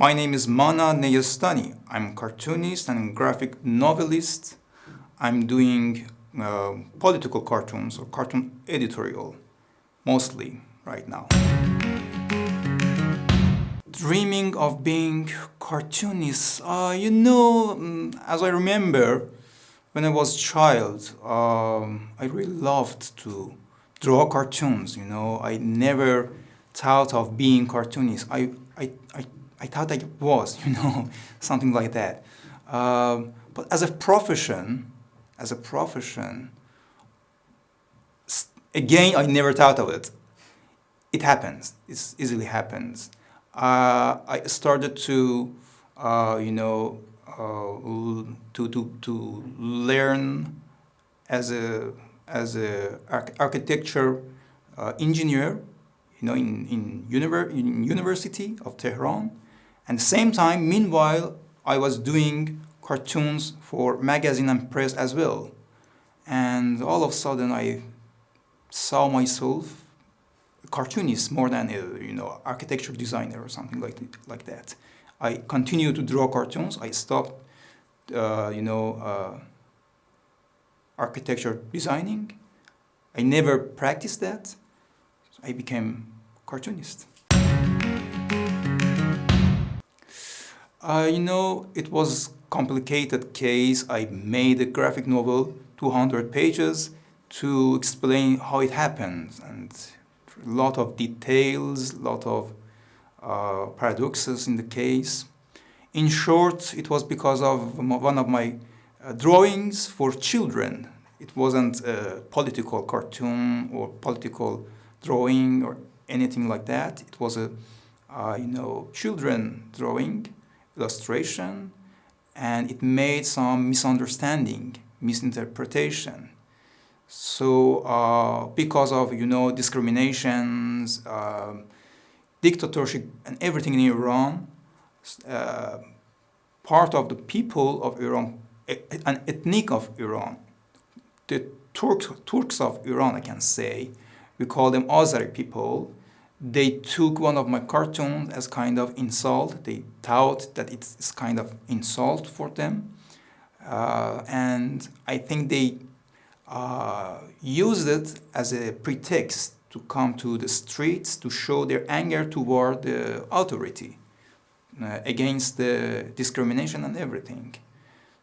My name is Mana Neyestani. I'm a cartoonist and graphic novelist. I'm doing political cartoons or cartoon editorial, mostly right now. Dreaming of being cartoonist. As I remember, when I was a child, I really loved to draw cartoons. I never thought of being cartoonist. I thought I was, something like that. But as a profession, again, I never thought of it. It happens. It easily happens. I started to learn as a architecture engineer, in University of Tehran. And at the same time, meanwhile, I was doing cartoons for magazine and press as well. And all of a sudden, I saw myself a cartoonist more than architecture designer or something like that. I continued to draw cartoons. I stopped, architecture designing. I never practiced that. I became cartoonist. It was complicated case. I made a graphic novel, 200 pages, to explain how it happened, and a lot of details, a lot of paradoxes in the case. In short, it was because of one of my drawings for children. It wasn't a political cartoon or political drawing or anything like that. It was a children drawing, illustration, and it made some misinterpretation. So because of discriminations, dictatorship, and everything in Iran, part of the people of Iran, an ethnic of Iran, the Turks of Iran, I can say, we call them Azeri people. They took one of my cartoons as kind of insult. They thought that it's kind of insult for them. And I think they used it as a pretext to come to the streets to show their anger toward the authority against the discrimination and everything.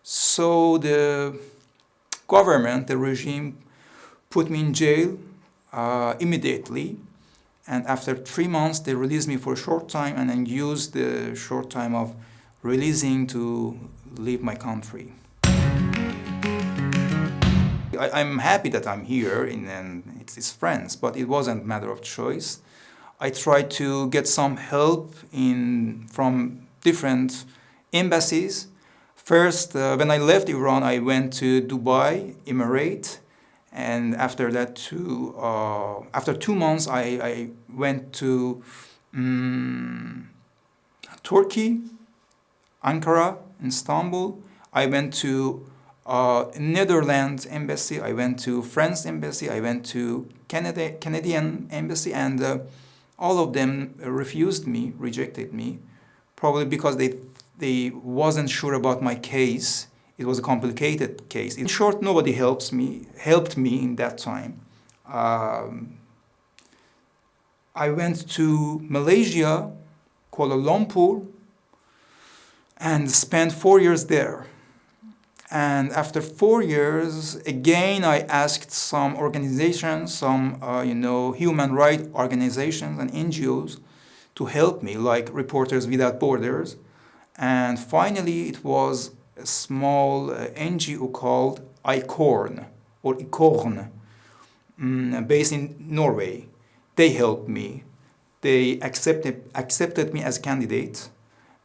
So the government, the regime, put me in jail immediately. And after 3 months, they released me for a short time and then used the short time of releasing to leave my country. I'm happy that I'm here and it's friends, but it wasn't a matter of choice. I tried to get some help from different embassies. First, when I left Iran, I went to Dubai, Emirate. And after that, after 2 months, I went to Turkey, Ankara, Istanbul. I went to Netherlands embassy. I went to France embassy. I went to Canadian embassy, and all of them rejected me, probably because they wasn't sure about my case. It was a complicated case. In short, nobody helped me in that time. I went to Malaysia, Kuala Lumpur, and spent 4 years there. And after 4 years, again, I asked some organizations, some human rights organizations and NGOs to help me, like Reporters Without Borders. And finally, it was a small NGO called Ikorn, based in Norway. They helped me. They accepted me as a candidate.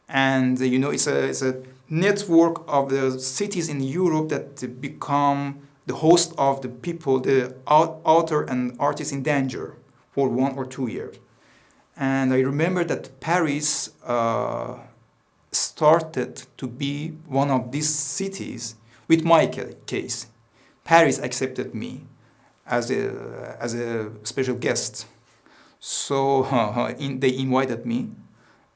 And it's a network of the cities in Europe that become the host of the people, the author and artists in danger for 1 or 2 years. And I remember that Paris started to be one of these cities with my case. Paris accepted me as a special guest. So they invited me,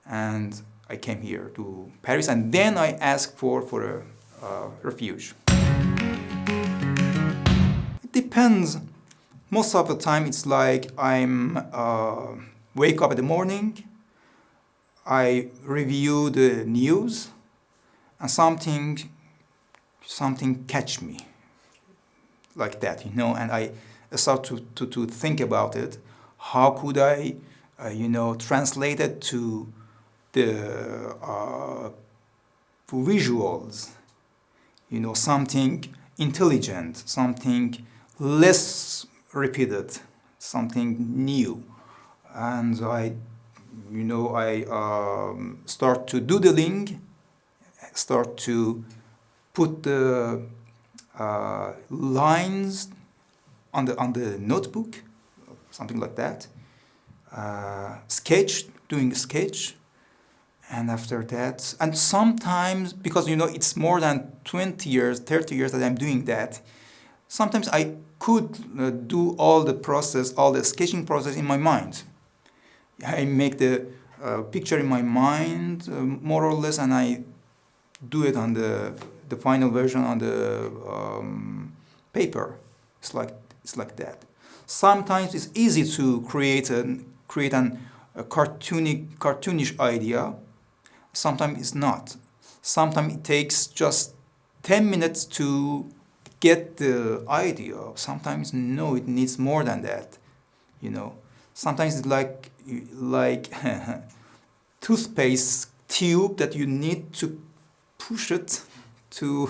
and I came here to Paris, and then I asked for a refuge. It depends. Most of the time, it's like I'm wake up in the morning, I review the news, and something catch me like that, and I start to think about it. How could I, translate it to the visuals, something intelligent, something less repeated, something new. And I start to doodling, start to put the lines on the notebook, something like that. Doing a sketch, and after that, and sometimes, because it's more than 20 years, 30 years that I'm doing that, sometimes I could do all the sketching process in my mind. I make the picture in my mind, more or less, and I do it on the final version on the paper. It's like that. Sometimes it's easy to create a cartoonish idea. Sometimes it's not. Sometimes it takes just 10 minutes to get the idea. Sometimes no, it needs more than that. Sometimes it's like toothpaste tube that you need to push it to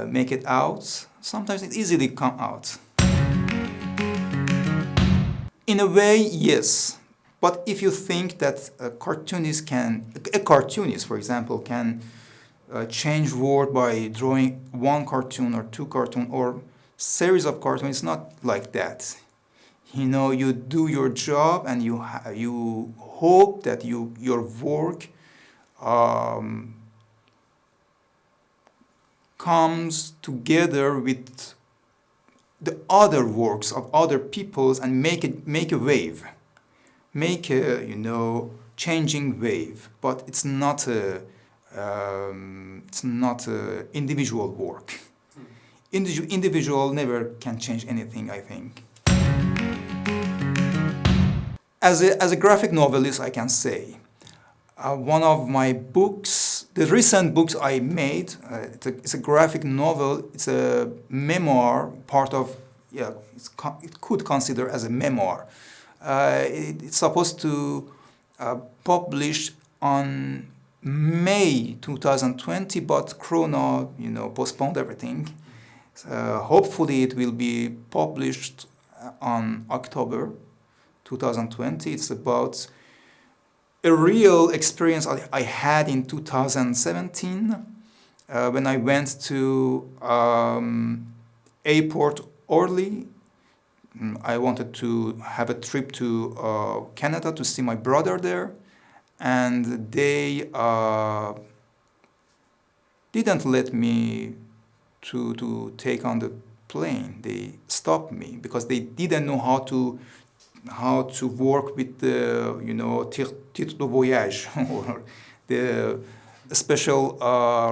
make it out. Sometimes it easily come out. In a way, yes. But if you think that a cartoonist, for example, can change word by drawing one cartoon or two cartoons or series of cartoons, it's not like that. You do your job, and you hope that your work comes together with the other works of other peoples and make a wave, make a changing wave. But it's not a individual work. Individual never can change anything, I think. As a graphic novelist, I can say one of my books, the recent books I made, it's a graphic novel. It's a memoir, part of it could consider as a memoir. It's supposed to publish on May 2020, but Corona, postponed everything. Hopefully, it will be published on October 2020. It's about a real experience I had in 2017 when I went to airport early. I wanted to have a trip to Canada to see my brother there, and they didn't let me to take on the plane. They stopped me because they didn't know how to work with the titre de voyage or the special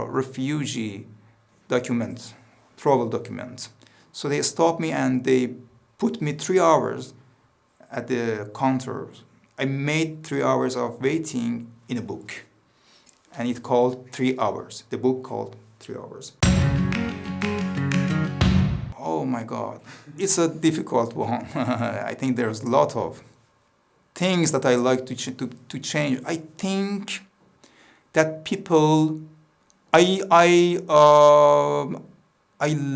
refugee document, travel document. So they stopped me and they put me 3 hours at the counter. I made 3 hours of waiting in a book, and it called 3 hours. The book called 3 hours. Oh my God, it's a difficult one. I think there's a lot of things that I like to change. I think that people, I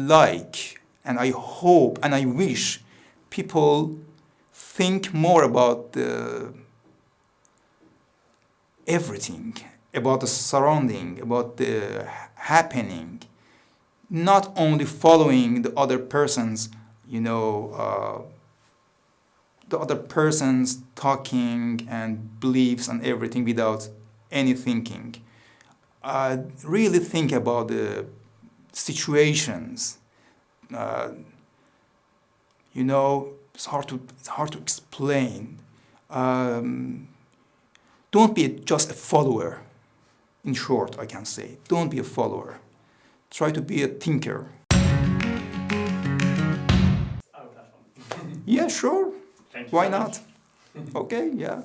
like, and I hope, and I wish people think more about everything, about the surrounding, about the happening, not only following the other person's, the other person's talking and beliefs and everything without any thinking. Really think about the situations. It's hard to explain. Don't be just a follower. In short, I can say, don't be a follower. Try to be a thinker. Yeah, sure. Thank you Why so not? much. Okay, yeah.